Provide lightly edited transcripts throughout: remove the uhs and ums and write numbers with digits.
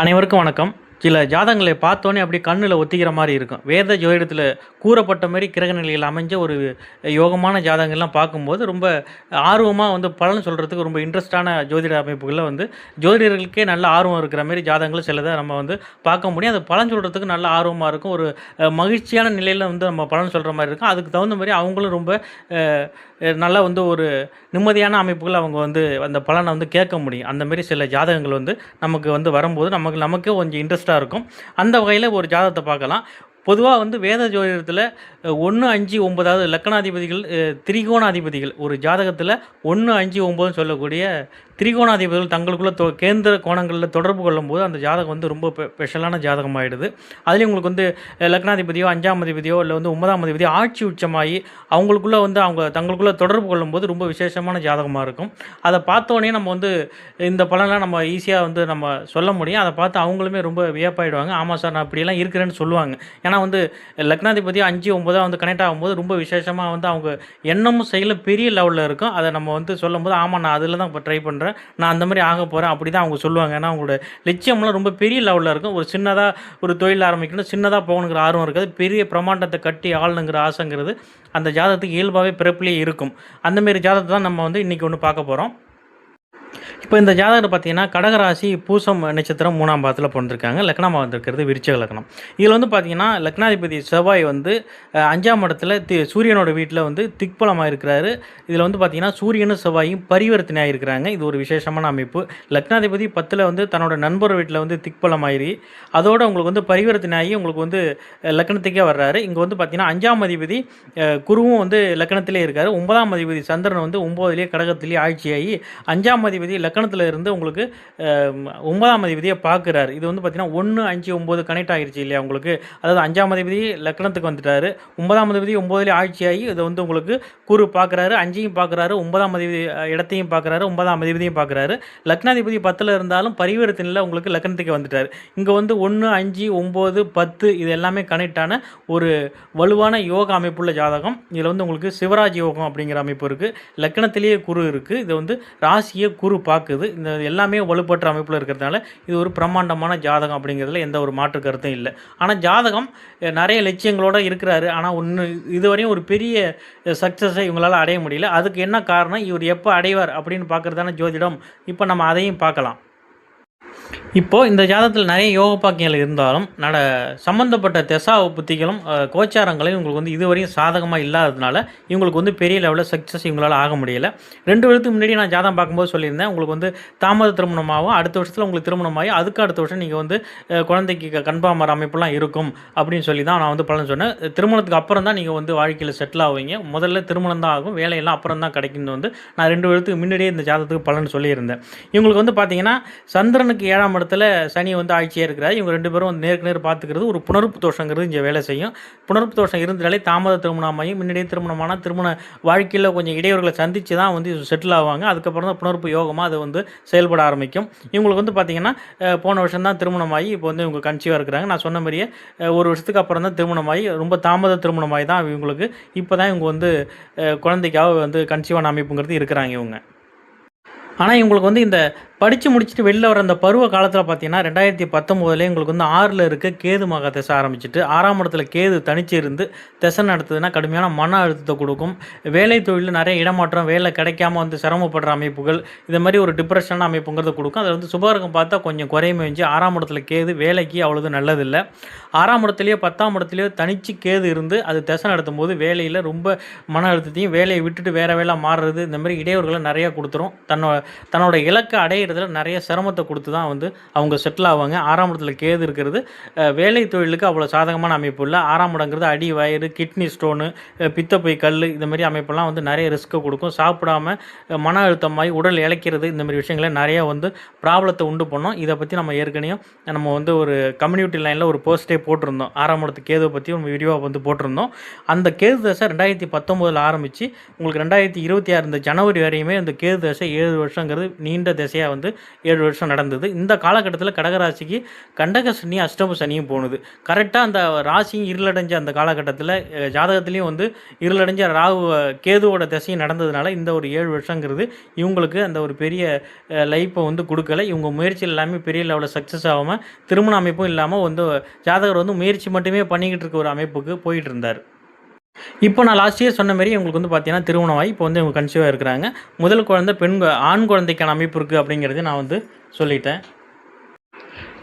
அனைவருக்கும் வணக்கம். சில ஜாதகங்களை பார்த்தோன்னே அப்படியே கண்ணில் ஒத்திக்கிற மாதிரி இருக்கும். வேத ஜோதிடத்தில் கூறப்பட்ட மாதிரி கிரக நிலையில் அமைஞ்ச ஒரு யோகமான ஜாதகங்கள்லாம் பார்க்கும்போது ரொம்ப ஆர்வமாக பலன் சொல்கிறதுக்கு ரொம்ப இன்ட்ரெஸ்டான ஜோதிட அமைப்புகளில் ஜோதிடர்களுக்கே நல்ல ஆர்வம் இருக்கிற மாதிரி ஜாதகங்கள் சிலதை நம்ம பார்க்க முடியும். அது பலன் சொல்கிறதுக்கு நல்ல ஆர்வமாக இருக்கும். ஒரு மகிழ்ச்சியான நிலையில் நம்ம பலன் சொல்கிற மாதிரி இருக்கும். அதுக்கு தகுந்த மாதிரி அவங்களும் ரொம்ப நல்லா ஒரு நிம்மதியான அமைப்புகள் அவங்க அந்த பலனை கேட்க முடியும். அந்தமாரி சில ஜாதகங்கள் நமக்கு வரும்போது நமக்கே கொஞ்சம் இன்ட்ரெஸ்ட்டாக இருக்கும். அந்த வகையில் ஒரு ஜாதகத்தை பார்க்கலாம். பொதுவாக வேத ஜோதிடத்தில் 1, 5, 9 லக்கணாதிபதிகள் திரிகோணாதிபதிகள் ஒரு ஜாதகத்தில் 1, 5, 9 சொல்லக்கூடிய திரிகோணாதிபதிகள் தங்களுக்குள்ள கேந்திர கோணங்களில் தொடர்பு கொள்ளும்போது அந்த ஜாதகம் ரொம்ப ஸ்பெஷலான ஜாதகம் ஆகிடுது. அதுலேயும் உங்களுக்கு லக்னாதிபதியோ 5ஆம் அதிபதியோ இல்லை 9ஆம் அதிபதியோ ஆட்சி உச்சமாகி அவங்களுக்குள்ளே அவங்க தங்களுக்குள்ளே தொடர்பு கொள்ளும்போது ரொம்ப விசேஷமான ஜாதகமாக இருக்கும். அதை பார்த்தோன்னே நம்ம இந்த பலன்லாம் நம்ம ஈஸியாக நம்ம சொல்ல முடியும். அதை பார்த்து அவங்களுமே ரொம்ப வியப்பாயிடுவாங்க. ஆமாம் சார், நான் இப்படியெல்லாம் இருக்கிறேன்னு சொல்லுவாங்க. ஏன்னா லக்னாதிபதியோ 5, 9 கனெக்ட் ஆகும்போது ரொம்ப விசேஷமாக அவங்க எண்ணமும் செயலும் பெரிய லெவலில் இருக்கும். அதை நம்ம சொல்லும்போது ஆமாம், நான் அதில் தான் இப்போ ட்ரை பண்ணுறேன், நான் அந்த மாதிரி ஆக போகிறேன் அப்படி தான் அவங்க சொல்லுவாங்க. ஏன்னா அவங்களோட லட்சியம்லாம் ரொம்ப பெரிய லெவலில் இருக்கும். ஒரு சின்னதாக ஒரு தொழில் ஆரம்பிக்கணும், சின்னதாக போகணுங்கிற ஆர்வம் இருக்காது. பெரிய பிரமாண்டத்தை கட்டி ஆளணுங்கிற ஆசைங்கிறது அந்த ஜாதகத்துக்கு இயல்பாகவே பிறப்பிலேயே இருக்கும். அந்தமாரி ஜாதகத்தை தான் நம்ம இன்றைக்கி பார்க்க போகிறோம். இப்போ இந்த ஜாதகத்தை பார்த்தீங்கன்னா கடகராசி பூசம் நட்சத்திரம் 3ஆம் பாதத்தில் பிறந்திருக்காங்க. லக்னமாக வந்திருக்கிறது விருச்சிக லக்னம். இதில் பார்த்தீங்கன்னா லக்னாதிபதி செவ்வாய் 5ஆம் இடத்துல சூரியனோட வீட்டில் திக்பலமாக இருக்கிறாரு. இதில் பார்த்தீங்கன்னா சூரியனும் செவ்வாயும் பரிவர்த்தனையாக இருக்கிறாங்க. இது ஒரு விசேஷமான அமைப்பு. லக்னாதிபதி 10ல் தன்னோட நண்பர் வீட்டில் திக்பலமாயிரி அதோடு உங்களுக்கு பரிவர்த்தனையாகி உங்களுக்கு லக்னத்துக்கே வர்றாரு. இங்கே பார்த்தீங்கன்னா 5ஆம் அதிபதி குருவும் லக்னத்திலே இருக்கார். 9ஆம் அதிபதி சந்திரன் 9லேயே கடகத்திலேயே ஆட்சியாகி 5ஆம் அதிபதி லக்கணத்தில் இருந்து உங்களுக்கு 9ஆம் அதிபதியை பார்க்குறாரு. இது பார்த்தீங்கன்னா 1, 5, 9 கனெக்ட் ஆகிடுச்சு இல்லையா உங்களுக்கு. அதாவது 5ஆம் அதிபதி லக்கணத்துக்கு வந்துட்டார். 9ஆம் அதிபதி 9லேயே ஆட்சியாகி இதை உங்களுக்கு குரு பார்க்குறாரு, 5ஐயும் பார்க்குறாரு, 9ஆம் அதிபதி இடத்தையும் பார்க்குறாரு, 9ஆம் அதிபதியும் பார்க்குறாரு. லக்னாதிபதி 10ல் இருந்தாலும் பரிவர்த்தனையில் உங்களுக்கு லக்கணத்துக்கு வந்துட்டார். இங்கே 1, 5, 9, 10 இது எல்லாமே கனெக்டான ஒரு வலுவான யோக அமைப்புள்ள ஜாதகம். இதில் உங்களுக்கு சிவராஜ் யோகம் அப்படிங்கிற அமைப்பு இருக்குது. லக்கணத்திலேயே குரு இருக்குது. இது ராசியை குரு பார்க்குது. இந்த எல்லாமே வலுப்பற்ற அமைப்பில் இருக்கிறதுனால இது ஒரு பிரம்மாண்டமான ஜாதகம் அப்படிங்கிறதுல எந்த ஒரு மாற்று கருத்தும் இல்லை. ஆனால் ஜாதகம் நிறைய லட்சியங்களோடு இருக்கிறாரு. ஆனால் இதுவரையும் ஒரு பெரிய சக்ஸஸை இவங்களால் அடைய முடியல. அதுக்கு என்ன காரணம், இவர் எப்போ அடைவார் அப்படின்னு பார்க்குறதான ஜோதிடம். இப்போ நம்ம அதையும் பார்க்கலாம். இப்போது இந்த ஜாதகத்தில் நிறைய யோக பாக்கியங்கள் இருந்தாலும் சம்மந்தப்பட்ட திசா புத்திகளும் கோச்சாரங்களையும் உங்களுக்கு இதுவரையும் சாதகமாக இல்லாததுனால இவங்களுக்கு பெரிய லெவலில் சக்ஸஸ் இவங்களால் ஆக முடியலை. 2 வருடத்துக்கு முன்னாடி நான் ஜாதகம் பார்க்கும்போது சொல்லியிருந்தேன், உங்களுக்கு தாமத திருமணமாகவும் அடுத்த வருஷத்தில் உங்களுக்கு திருமணமாகி அதுக்கு அடுத்த வருஷம் நீங்கள் குழந்தைக்கு கன்ஃபார்மர் அமைப்புலாம் இருக்கும் அப்படின்னு சொல்லி தான் நான் பலன் சொன்னேன். திருமணத்துக்கு அப்புறம் தான் நீங்கள் வாழ்க்கையில் செட்டில் ஆவீங்க. முதல்ல திருமணம் தான் ஆகும், வேலையெல்லாம் அப்புறம் தான் கிடைக்குன்னு நான் 2 வருடத்துக்கு முன்னாடியே இந்த ஜாதகத்துக்கு பலன் சொல்லியிருந்தேன். இவங்களுக்கு பார்த்தீங்கன்னா சந்திரனுக்கு 7ஆம் இடத்துல சனி ஆட்சியாக இருக்கிறார். இவங்க 2 பேரும் நேருக்கு நேர் பார்த்துக்கிறது ஒரு புணர்ப்பு தோஷங்கிறது இங்கே வேலை செய்யும். புணர்ப்பு தோஷம் இருந்தாலே தாமத திருமணமாயும் முன்னாடியே திருமணமான திருமண வாழ்க்கையில் கொஞ்சம் இடையூறுகளை சந்தித்து தான் செட்டில் ஆவாங்க. அதுக்கப்புறம் தான் புணர்ப்பு யோகமாக அது செயல்பட ஆரம்பிக்கும். இவங்களுக்கு பார்த்தீங்கன்னா போன வருஷம் தான் திருமணமாகி இப்போ இவங்க கன்சீவாக இருக்கிறாங்க. நான் சொன்ன மாதிரியே ஒரு வருஷத்துக்கு அப்புறம் தான் திருமணமாகி ரொம்ப தாமத திருமணமாகி தான் இவங்களுக்கு இப்போ தான் இவங்க குழந்தைக்காக கன்சீவான அமைப்புங்கிறது இருக்கிறாங்க இவங்க. ஆனால் இவங்களுக்கு இந்த படித்து முடிச்சுட்டு வெளில வர அந்த பருவ காலத்தில் பார்த்தீங்கன்னா 2019 உங்களுக்கு 6ல் இருக்க கேது மகா திசை ஆரம்பிச்சுட்டு 6ஆம் இடத்துல கேது தனிச்சு இருந்து திசை நடத்துதுன்னா கடுமையான மன அழுத்தத்தை கொடுக்கும். வேலை தொழிலில் நிறைய இடமாற்றம், வேலை கிடைக்காம சிரமப்படுற அமைப்புகள், இது மாதிரி ஒரு டிப்ரெஷனான அமைப்புங்கிறத கொடுக்கும். அதை சுபகிரகம் பார்த்தா கொஞ்சம் குறையுமே வச்சு 6ஆம் இடத்துல கேது வேலைக்கு அவ்வளோது நல்லதில்லை. 6ஆம் இடத்துலையோ 10ஆம் இடத்துலையோ தனிச்சு கேது இருந்து அது திசை நடத்தும் போது வேலையில் ரொம்ப மன அழுத்தத்தையும் வேலையை விட்டுட்டு வேறு வேலை மாறுறது இந்த மாதிரி இடையூறுகளை நிறையா கொடுத்துரும். தன்னோட இலக்கை அடையிறதுல நிறைய சிரமத்தை கொடுத்து தான் அவங்க செட்டில் ஆவாங்க. 6ஆம் இடத்துல கேது இருக்கிறது வேலை தொழிலுக்கு அவ்வளோ சாதகமான அமைப்பு இல்லை. 6ஆம் இடங்கிறது அடி வயிறு, கிட்னி ஸ்டோனு, பித்தப்பை கல் இந்த மாதிரி அமைப்பெல்லாம் நிறைய ரிஸ்க்கை கொடுக்கும். சாப்பிடாம மன அழுத்தமாகி உடல் இழைக்கிறது இந்த மாதிரி விஷயங்களை நிறையா ப்ராப்ளத்தை உண்டு பண்ணோம். இதை பற்றி நம்ம ஏற்கனவே நம்ம ஒரு கம்யூனிட்டி லைனில் ஒரு போஸ்ட்டே போட்டிருந்தோம். 6ஆம் இடத்து கேதுவை பற்றி ஒரு வீடியோவை போட்டிருந்தோம். அந்த கேது தசை 2019 ஆரம்பித்து உங்களுக்கு 2026 இந்த ஜனவரி வரையுமே இந்த கேது தசை 7 வருஷங்கிறது நீண்ட திசையாக வந்து 7 வருஷம் நடந்தது. இந்த காலகட்டத்தில் கடகராசிக்கு கண்டக சனி, அஷ்டம சனியும் போணுது. கரெக்டாக அந்த ராசியும் இருளடைஞ்ச அந்த காலகட்டத்தில் ஜாதகத்துலேயும் வந்து இருளடைஞ்ச ராகு கேதுவோட திசையும் நடந்ததுனால இந்த ஒரு 7 வருஷங்கிறது இவங்களுக்கு அந்த ஒரு பெரிய லைஃப்பை வந்து கொடுக்கல. இவங்க முயற்சியில் எல்லாமே பெரிய லெவலில் சக்ஸஸ் ஆகாமல் திருமண அமைப்பும் இல்லாமல் வந்து ஜாதகர் வந்து முயற்சி மட்டுமே பண்ணிக்கிட்டு இருக்க ஒரு அமைப்புக்கு போயிட்டு இருந்தார். இப்போ நான் லாஸ்ட் இயர் சொன்ன மாதிரி உங்களுக்கு வந்து பார்த்தீங்கன்னா திருமணம் ஆகி இப்போ வந்து இவங்க கன்சீவாக இருக்கிறாங்க. முதல் குழந்தை ஆண் குழந்தைக்கான அமைப்பு இருக்குது அப்படிங்கிறது நான் வந்து சொல்லிட்டேன்.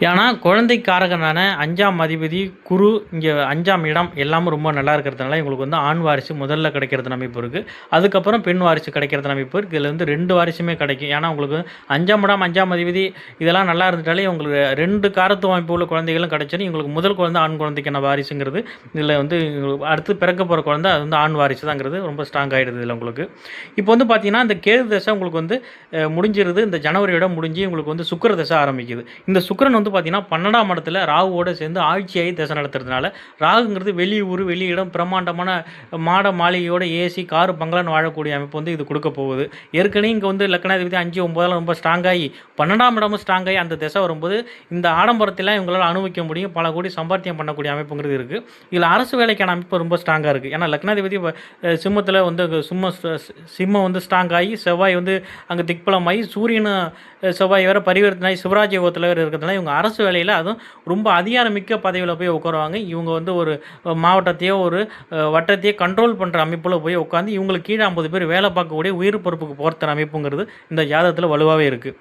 ஏன்னா குழந்தைக்காரகனான 5ஆம் அதிபதி குரு இங்கே 5ஆம் இடம் எல்லாமே ரொம்ப நல்லா இருக்கிறதுனால இவங்களுக்கு வந்து ஆண் வாரிசு முதல்ல கிடைக்கிறது அமைப்பு இருக்குது. அதுக்கப்புறம் பெண் வாரிசு கிடைக்கிறது அமைப்பு இருக்குது. இதில் வந்து 2 வாரிசுமே கிடைக்கும். ஏன்னா உங்களுக்கு 5ஆம் இடம் 5ஆம் அதிபதி இதெல்லாம் நல்லா இருந்துட்டாலே உங்களுக்கு 2 காரத்துவ அமைப்பு உள்ள குழந்தைகளும் கிடைச்சாலும் இவங்களுக்கு முதல் குழந்தை ஆண் குழந்தைக்கான வாரிசுங்கிறது இதில் வந்து அடுத்து பிறக்க போகிற குழந்தை அது வந்து ஆண் வாரிசு தாங்கிறது ரொம்ப ஸ்ட்ராங் ஆகிடுது இதில் உங்களுக்கு. இப்போ வந்து பார்த்தீங்கன்னா இந்த கேது தசை உங்களுக்கு வந்து முடிஞ்சிருது. இந்த ஜனவரியோட முடிஞ்சு உங்களுக்கு வந்து சுக்கிர தசை ஆரம்பிக்குது. இந்த சுக்கிரன் வந்து பார்த்தீங்கன்னா 12ஆம் இடத்துல ராகுவோட சேர்ந்து ஆட்சியாகி தசை நடத்துறதுனால ராகுங்கிறது வெளியூர் வெளியிடம் பிரம்மாண்டமான மாட மாளிகையோட ஏசி காரு பங்களான்னு வாழக்கூடிய அமைப்பு வந்து இது கொடுக்க போகுது. ஏற்கனவே இங்கே வந்து லக்னாதிபதி 5, 9 ரொம்ப ஸ்ட்ராங்காகி 12ஆம் இடமும் ஸ்ட்ராங்காகி அந்த திசை வரும்போது இந்த ஆடம்பரத்தெல்லாம் இவங்களால் அனுபவிக்க முடியும். பல கோடி சம்பாத்தியம் பண்ணக்கூடிய அமைப்புங்கிறது இருக்குது. இதில் அரசு வேலைக்கான அமைப்பு ரொம்ப ஸ்ட்ராங்காக இருக்குது. ஏன்னா லக்னாதிபதி சிம்மத்தில் வந்து சிம்மம் வந்து ஸ்ட்ராங்காகி செவ்வாய் வந்து அங்கே திக்பலமாகி சூரியன் செவ்வாய் வேறு பரிவர்த்தனை சிவராஜ் யோகத்தில் வேறு இருக்கிறதுனால இவங்க அரசு வேலையில் அதுவும் ரொம்ப அதிகாரமிக்க பதவியில் போய் உட்காருவாங்க. இவங்க வந்து ஒரு மாவட்டத்தையோ ஒரு வட்டத்தையோ கண்ட்ரோல் பண்ணுற அமைப்பில் போய் உட்காந்து இவங்களுக்கு கீழே 50 பேர் வேலை பார்க்கக்கூடிய உயிர் பொறுப்புக்கு போகிற அமைப்புங்கிறது இந்த ஜாதகத்தில் வலுவாகவே இருக்குது.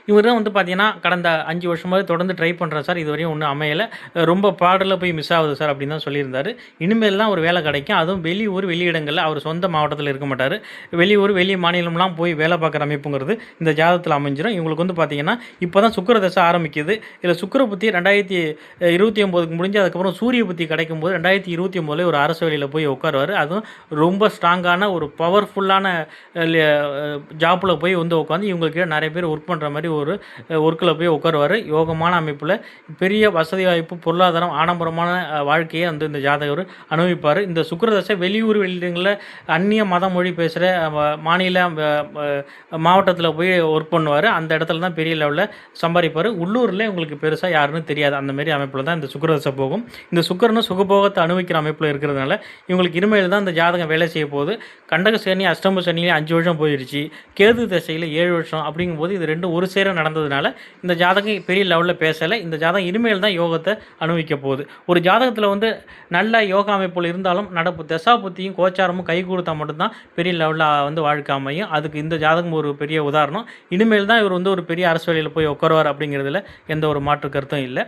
இவர் தான் வந்து பார்த்தீங்கன்னா கடந்த 5 வருஷமாவது தொடர்ந்து ட்ரை பண்ணுறேன் சார், இதுவரையும் ஒன்றும் அமையலை, ரொம்ப பாடலில் போய் மிஸ் ஆகுது சார் அப்படின்னு தான் சொல்லியிருந்தார். இனிமேல்லாம் ஒரு வேலை கிடைக்கும். அதுவும் வெளியூர் வெளியிடங்களில் அவர் சொந்த மாவட்டத்தில் இருக்க மாட்டார். வெளியூர் வெளி மாநிலம்லாம் போய் வேலை பார்க்குற அமைப்புங்கிறது இந்த ஜாதகத்தில் அமைஞ்சிடும். இவங்களுக்கு வந்து பார்த்தீங்கன்னா இப்போ தான் சுக்கிர தசை ஆரம்பிக்குது. இதில் சுக்கிர புத்தி 2029க்கு முடிஞ்சு அதுக்கப்புறம் சூரிய புத்தி கிடைக்கும்போது 2029 ஒரு அரசு வேலையில் போய் உட்காருவார். அதுவும் ரொம்ப ஸ்ட்ராங்கான ஒரு பவர்ஃபுல்லான ஜாப்பில் போய் வந்து உட்காந்து இவங்களுக்கு நிறைய பேர் ஒர்க் பண்ணுற மாதிரி ஒரு ஒர்க்கில் போய் உட்காருவார். யோகமான அமைப்பில் பெரிய வசதி வாய்ப்பு பொருளாதாரம் ஆடம்பரமான வாழ்க்கையை வந்து இந்த ஜாதகர் அனுபவிப்பார். இந்த சுக்கிரதசை வெளியூர் வெளியிடங்களில் அந்நிய மத மொழி பேசுகிற மாநில மாவட்டத்தில் போய் ஒர்க் பண்ணுவார். அந்த இடத்துல தான் பெரிய லெவலில் சம்பாதிப்பார். உள்ளூரில் உங்களுக்கு பெருசாக யாருன்னு தெரியாது. அந்த மாதிரி அமைப்பில் தான் இந்த சுக்கிரதசை போகும். இந்த சுக்கிரனும் சுகபோகத்தை அனுபவிக்கிற அமைப்பில் இருக்கிறதுனால இவங்களுக்கு இனிமேல் தான் இந்த ஜாதகம் வேலை செய்ய போகுது. கண்டக சனி அஷ்டம சனியிலே 5 வருஷம் போயிடுச்சு. கேது தசையில் 7 வருஷம் அப்படிங்கும்போது இது ரெண்டும் ஒரு சேர நடந்ததுனால இந்த ஜாதகம் பெரிய லெவலில் பேசலை. இந்த ஜாதகம் இனிமேல் தான் யோகத்தை அனுபவிக்க போகுது. ஒரு ஜாதகத்தில் வந்து நல்ல யோகா அமைப்புகள் இருந்தாலும் நடப்பு தசா புத்தியும் கோச்சாரமும் கை கொடுத்தா மட்டும்தான் பெரிய லெவலில் வந்து வாழ்க்கை அமையும். அதுக்கு இந்த ஜாதகம் ஒரு பெரிய உதாரணம். இனிமேல் தான் இவர் வந்து ஒரு பெரிய அரசு வேலையில் போய் உட்காருவார் அப்படிங்கிறதுல எந்த ஒரு மாற்று கருத்தும் இல்லை.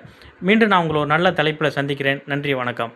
மீண்டும் நான் உங்களை ஒரு நல்ல தலைப்பில் சந்திக்கிறேன். நன்றி, வணக்கம்.